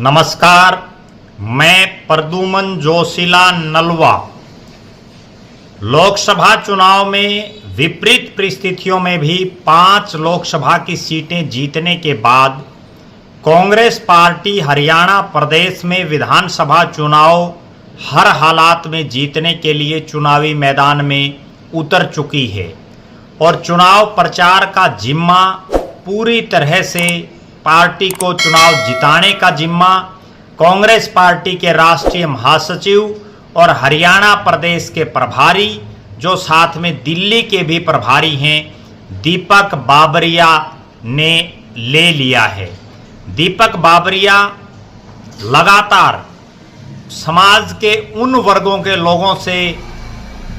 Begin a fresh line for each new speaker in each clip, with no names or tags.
नमस्कार, मैं प्रद्युमन जोशीला नलवा। लोकसभा चुनाव में विपरीत परिस्थितियों में भी 5 लोकसभा की सीटें जीतने के बाद कांग्रेस पार्टी हरियाणा प्रदेश में विधानसभा चुनाव हर हालात में जीतने के लिए चुनावी मैदान में उतर चुकी है और चुनाव प्रचार का जिम्मा पूरी तरह से पार्टी को चुनाव जिताने का जिम्मा कांग्रेस पार्टी के राष्ट्रीय महासचिव और हरियाणा प्रदेश के प्रभारी, जो साथ में दिल्ली के भी प्रभारी हैं, दीपक बाबरिया ने ले लिया है। दीपक बाबरिया लगातार समाज के उन वर्गों के लोगों से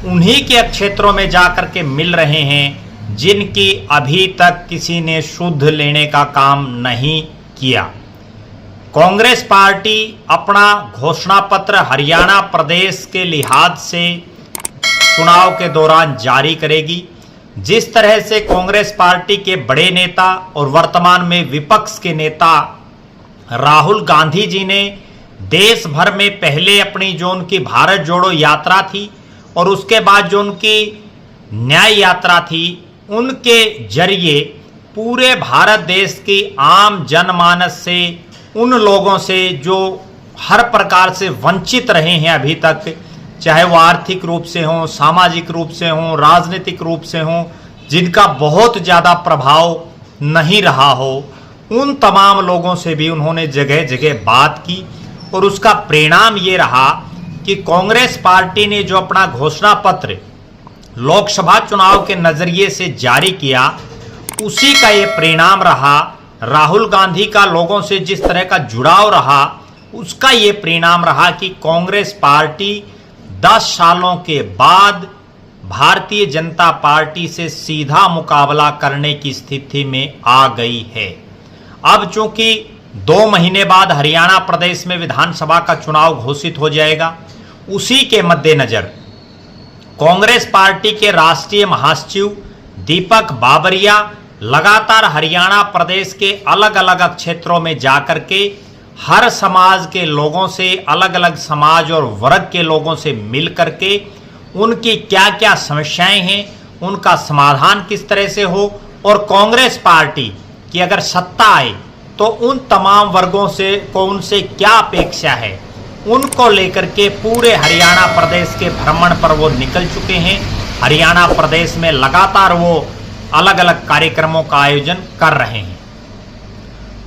उन्हीं के क्षेत्रों में जाकर के मिल रहे हैं जिनकी अभी तक किसी ने शुद्ध लेने का काम नहीं किया। कांग्रेस पार्टी अपना घोषणा पत्र हरियाणा प्रदेश के लिहाज से चुनाव के दौरान जारी करेगी। जिस तरह से कांग्रेस पार्टी के बड़े नेता और वर्तमान में विपक्ष के नेता राहुल गांधी जी ने देश भर में पहले अपनी जो उनकी भारत जोड़ो यात्रा थी और उसके बाद जो उनकी न्याय यात्रा थी, उनके जरिए पूरे भारत देश की आम जनमानस से, उन लोगों से जो हर प्रकार से वंचित रहे हैं अभी तक, चाहे वो आर्थिक रूप से हों, सामाजिक रूप से हों, राजनीतिक रूप से हों, जिनका बहुत ज़्यादा प्रभाव नहीं रहा हो, उन तमाम लोगों से भी उन्होंने जगह जगह बात की और उसका परिणाम ये रहा कि कांग्रेस पार्टी ने जो अपना घोषणा पत्र लोकसभा चुनाव के नजरिए से जारी किया, उसी का ये परिणाम रहा। राहुल गांधी का लोगों से जिस तरह का जुड़ाव रहा, उसका ये परिणाम रहा कि कांग्रेस पार्टी 10 सालों के बाद भारतीय जनता पार्टी से सीधा मुकाबला करने की स्थिति में आ गई है। अब चूंकि 2 महीने बाद हरियाणा प्रदेश में विधानसभा का चुनाव घोषित हो जाएगा, उसी के मद्देनजर कांग्रेस पार्टी के राष्ट्रीय महासचिव दीपक बाबरिया लगातार हरियाणा प्रदेश के अलग अलग क्षेत्रों में जाकर के हर समाज के लोगों से, अलग अलग समाज और वर्ग के लोगों से मिल करके उनकी क्या क्या समस्याएं हैं, उनका समाधान किस तरह से हो और कांग्रेस पार्टी की अगर सत्ता आए तो उन तमाम वर्गों से को उनसे क्या अपेक्षा है, उनको लेकर के पूरे हरियाणा प्रदेश के भ्रमण पर वो निकल चुके हैं। हरियाणा प्रदेश में लगातार वो अलग अलग कार्यक्रमों का आयोजन कर रहे हैं।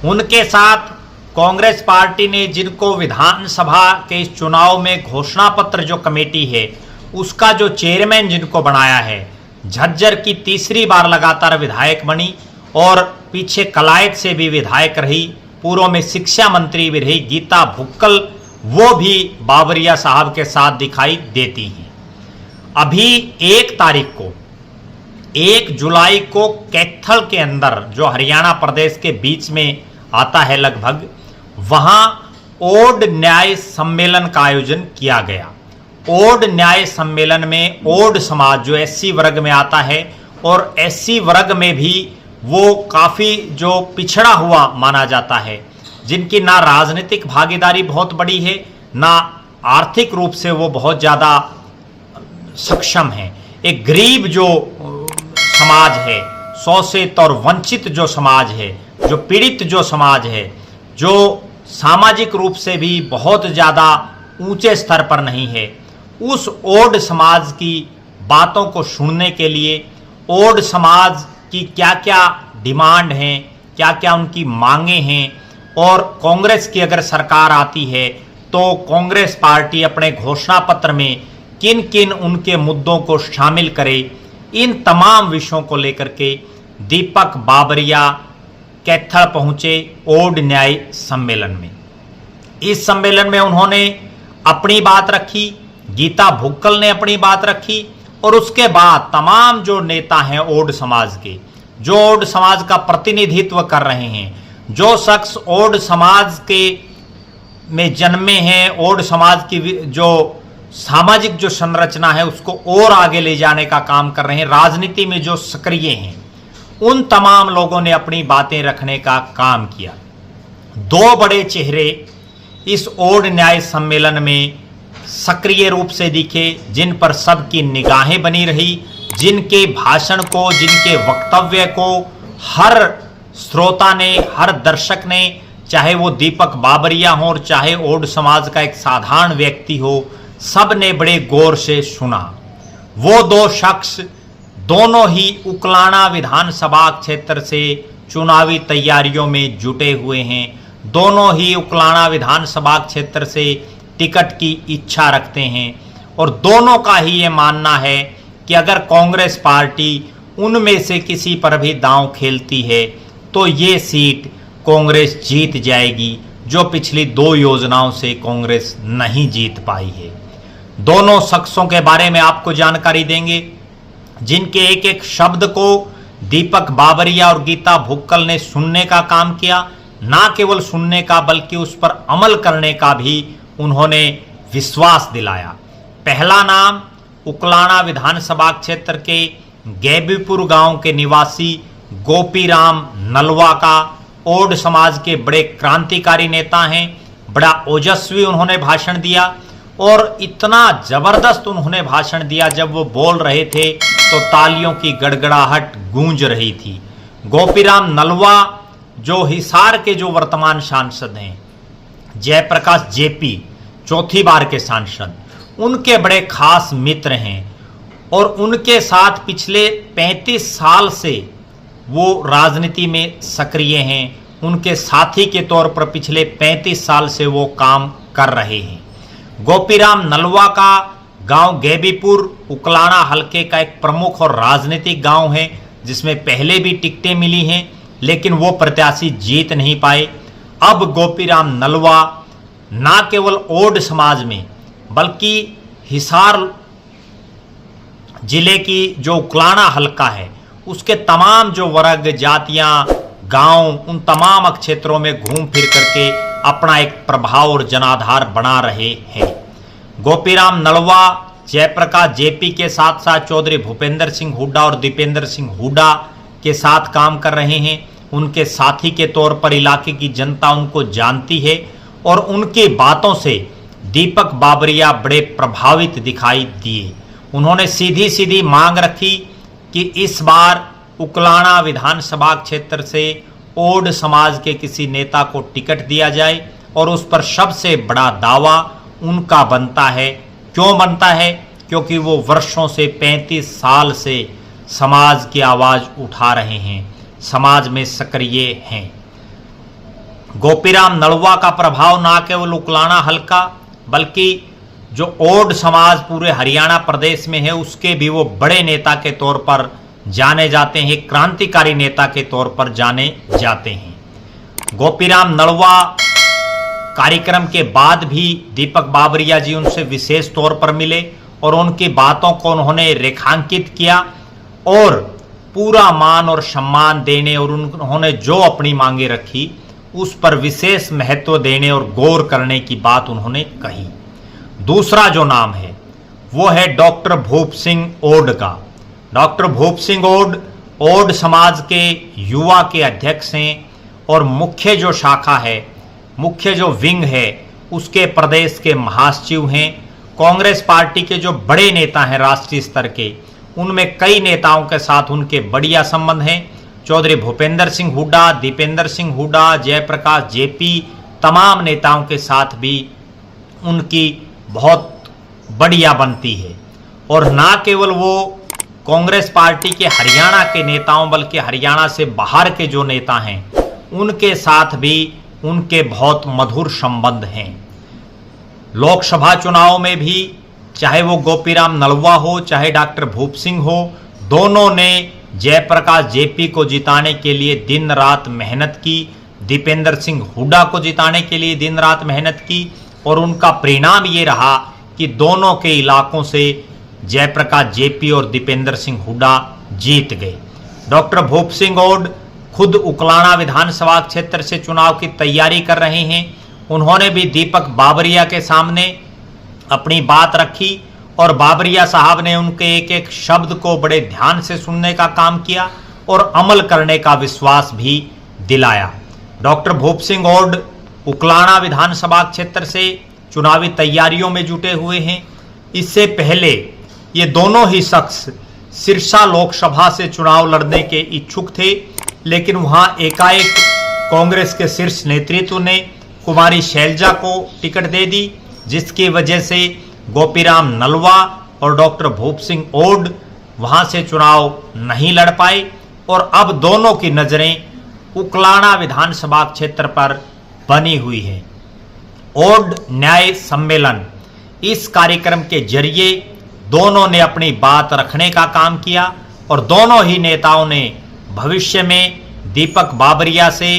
उनके साथ कांग्रेस पार्टी ने जिनको विधानसभा के इस चुनाव में घोषणा पत्र जो कमेटी है उसका जो चेयरमैन जिनको बनाया है, झज्जर की तीसरी बार लगातार विधायक बनी और पीछे कलायत से भी विधायक रही, पूर्व में शिक्षा मंत्री भी रही गीता भुक्कल, वो भी बाबरिया साहब के साथ दिखाई देती हैं। अभी 1 जुलाई को कैथल के अंदर जो हरियाणा प्रदेश के बीच में आता है लगभग, वहां ओड न्याय सम्मेलन का आयोजन किया गया। ओड न्याय सम्मेलन में ओड समाज जो एससी वर्ग में आता है और एससी वर्ग में भी वो काफ़ी जो पिछड़ा हुआ माना जाता है, जिनकी ना राजनीतिक भागीदारी बहुत बड़ी है, ना आर्थिक रूप से वो बहुत ज़्यादा सक्षम है। एक गरीब जो समाज है, शोषित और वंचित जो समाज है, जो पीड़ित जो समाज है, जो सामाजिक रूप से भी बहुत ज़्यादा ऊंचे स्तर पर नहीं है, उस ओड समाज की बातों को सुनने के लिए, ओड समाज की क्या क्या डिमांड हैं, क्या क्या उनकी मांगे हैं और कांग्रेस की अगर सरकार आती है तो कांग्रेस पार्टी अपने घोषणा पत्र में किन किन उनके मुद्दों को शामिल करे, इन तमाम विषयों को लेकर के दीपक बाबरिया कैथल पहुंचे ओड न्याय सम्मेलन में। इस सम्मेलन में उन्होंने अपनी बात रखी, गीता भुक्कल ने अपनी बात रखी और उसके बाद तमाम जो नेता हैं ओड समाज के, जो ओड समाज का प्रतिनिधित्व कर रहे हैं, जो शख्स ओड समाज के में जन्मे हैं, ओड समाज की जो सामाजिक जो संरचना है उसको और आगे ले जाने का काम कर रहे हैं, राजनीति में जो सक्रिय हैं, उन तमाम लोगों ने अपनी बातें रखने का काम किया। 2 बड़े चेहरे इस ओड न्याय सम्मेलन में सक्रिय रूप से दिखे, जिन पर सबकी निगाहें बनी रही, जिनके भाषण को, जिनके वक्तव्य को हर श्रोता ने, हर दर्शक ने, चाहे वो दीपक बाबरिया हो और चाहे ओड समाज का एक साधारण व्यक्ति हो, सब ने बड़े गौर से सुना। वो दो शख्स दोनों ही उकलाना विधानसभा क्षेत्र से चुनावी तैयारियों में जुटे हुए हैं। दोनों ही उकलाना विधानसभा क्षेत्र से टिकट की इच्छा रखते हैं और दोनों का ही ये मानना है कि अगर कांग्रेस पार्टी उनमें से किसी पर भी दांव खेलती है तो ये सीट कांग्रेस जीत जाएगी, जो पिछली 2 योजनाओं से कांग्रेस नहीं जीत पाई है। दोनों शख्सों के बारे में आपको जानकारी देंगे, जिनके एक एक शब्द को दीपक बाबरिया और गीता भुक्कल ने सुनने का काम किया, ना केवल सुनने का बल्कि उस पर अमल करने का भी उन्होंने विश्वास दिलाया। पहला नाम उकलाना विधानसभा क्षेत्र के गैबीपुर गांव के निवासी गोपीराम नलवा का, ओड समाज के बड़े क्रांतिकारी नेता हैं। बड़ा ओजस्वी उन्होंने भाषण दिया और इतना जबरदस्त उन्होंने भाषण दिया, जब वो बोल रहे थे तो तालियों की गड़गड़ाहट गूंज रही थी। गोपीराम नलवा जो हिसार के जो वर्तमान सांसद हैं, जयप्रकाश जेपी चौथी बार के सांसद, उनके बड़े खास मित्र हैं और उनके साथ पिछले 35 साल से वो राजनीति में सक्रिय हैं। उनके साथी के तौर पर पिछले 35 साल से वो काम कर रहे हैं। गोपीराम नलवा का गांव गैबीपुर उकलाना हलके का एक प्रमुख और राजनीतिक गांव है, जिसमें पहले भी टिकटें मिली हैं, लेकिन वो प्रत्याशी जीत नहीं पाए। अब गोपीराम नलवा ना केवल ओड समाज में बल्कि हिसार जिले की जो उकलाना हलका है उसके तमाम जो वर्ग, जातियां, गांव, उन तमाम क्षेत्रों में घूम फिर करके अपना एक प्रभाव और जनाधार बना रहे हैं। गोपीराम नलवा जयप्रकाश जेपी के साथ साथ चौधरी भूपेंद्र सिंह हुड्डा और दीपेंद्र सिंह हुड्डा के साथ काम कर रहे हैं। उनके साथी के तौर पर इलाके की जनता उनको जानती है और उनकी बातों से दीपक बाबरिया बड़े प्रभावित दिखाई दिए। उन्होंने सीधी सीधी मांग रखी कि इस बार उकलाना विधानसभा क्षेत्र से ओड समाज के किसी नेता को टिकट दिया जाए और उस पर सबसे बड़ा दावा उनका बनता है। क्यों बनता है? क्योंकि वो वर्षों से 35 साल से समाज की आवाज़ उठा रहे हैं, समाज में सक्रिय हैं। गोपीराम नलवा का प्रभाव ना केवल उकलाना हल्का बल्कि जो ओड समाज पूरे हरियाणा प्रदेश में है उसके भी वो बड़े नेता के तौर पर जाने जाते हैं, क्रांतिकारी नेता के तौर पर जाने जाते हैं। गोपीराम नलवा कार्यक्रम के बाद भी दीपक बाबरिया जी उनसे विशेष तौर पर मिले और उनकी बातों को उन्होंने रेखांकित किया और पूरा मान और सम्मान देने और उन्होंने जो अपनी मांगे रखी उस पर विशेष महत्व देने और गौर करने की बात उन्होंने कही। दूसरा जो नाम है वो है डॉक्टर भूप सिंह ओड का। डॉक्टर भूप सिंह ओड समाज के युवा के अध्यक्ष हैं और मुख्य जो शाखा है, मुख्य जो विंग है उसके प्रदेश के महासचिव हैं। कांग्रेस पार्टी के जो बड़े नेता हैं राष्ट्रीय स्तर के, उनमें कई नेताओं के साथ उनके बढ़िया संबंध हैं। चौधरी भूपेंद्र सिंह हुड्डा, दीपेंद्र सिंह हुड्डा, जयप्रकाश जेपी, तमाम नेताओं के साथ भी उनकी बहुत बढ़िया बनती है। और ना केवल वो कांग्रेस पार्टी के हरियाणा के नेताओं बल्कि हरियाणा से बाहर के जो नेता हैं उनके साथ भी उनके बहुत मधुर संबंध हैं। लोकसभा चुनाव में भी चाहे वो गोपीराम नलवा हो चाहे डॉक्टर भूप सिंह हो, दोनों ने जयप्रकाश जेपी को जिताने के लिए दिन रात मेहनत की, दीपेंद्र सिंह हुड्डा को जिताने के लिए दिन रात मेहनत की और उनका परिणाम ये रहा कि दोनों के इलाकों से जयप्रकाश जेपी और दीपेंद्र सिंह हुड्डा जीत गए। डॉक्टर भूप सिंह ओड खुद उकलाना विधानसभा क्षेत्र से चुनाव की तैयारी कर रहे हैं। उन्होंने भी दीपक बाबरिया के सामने अपनी बात रखी और बाबरिया साहब ने उनके एक एक शब्द को बड़े ध्यान से सुनने का काम किया और अमल करने का विश्वास भी दिलाया। डॉक्टर भूप सिंह ओड उकलाना विधानसभा क्षेत्र से चुनावी तैयारियों में जुटे हुए हैं। इससे पहले ये दोनों ही शख्स सिरसा लोकसभा से चुनाव लड़ने के इच्छुक थे, लेकिन वहां एकाएक कांग्रेस के शीर्ष नेतृत्व ने कुमारी शैलजा को टिकट दे दी, जिसकी वजह से गोपीराम नलवा और डॉक्टर भूप सिंह ओड वहां से चुनाव नहीं लड़ पाए और अब दोनों की नजरें उकलाना विधानसभा क्षेत्र पर बनी हुई है। ओड न्याय सम्मेलन, इस कार्यक्रम के जरिए दोनों ने अपनी बात रखने का काम किया और दोनों ही नेताओं ने भविष्य में दीपक बाबरिया से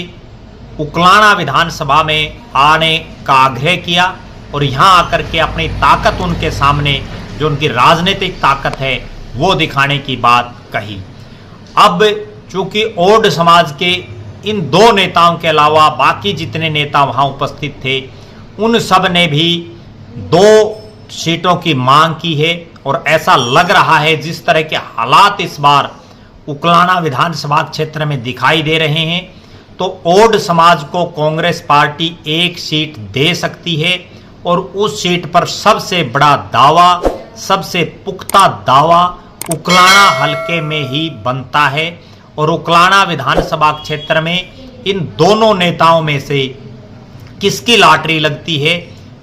उकलाना विधानसभा में आने का आग्रह किया और यहां आकर के अपनी ताकत उनके सामने, जो उनकी राजनीतिक ताकत है, वो दिखाने की बात कही। अब चूंकि ओड समाज के इन दो नेताओं के अलावा बाकी जितने नेता वहां उपस्थित थे, उन सब ने भी 2 सीटों की मांग की है और ऐसा लग रहा है जिस तरह के हालात इस बार उकलाना विधानसभा क्षेत्र में दिखाई दे रहे हैं, तो ओड समाज को कांग्रेस पार्टी 1 सीट दे सकती है और उस सीट पर सबसे बड़ा दावा, सबसे पुख्ता दावा उकलाना हलके में ही बनता है। और उकलाना विधानसभा क्षेत्र में इन दोनों नेताओं में से किसकी लॉटरी लगती है,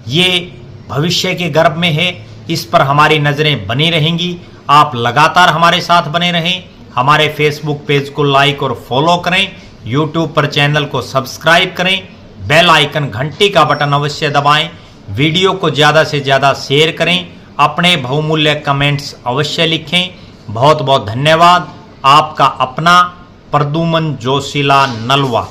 ये भविष्य के गर्भ में है। इस पर हमारी नज़रें बनी रहेंगी। आप लगातार हमारे साथ बने रहें। हमारे फेसबुक पेज को लाइक और फॉलो करें, यूट्यूब पर चैनल को सब्सक्राइब करें, बेल आइकन घंटी का बटन अवश्य दबाएं, वीडियो को ज़्यादा से ज़्यादा शेयर करें, अपने बहुमूल्य कमेंट्स अवश्य लिखें। बहुत बहुत धन्यवाद। आपका अपना प्रद्युमन जोशीला नलवा।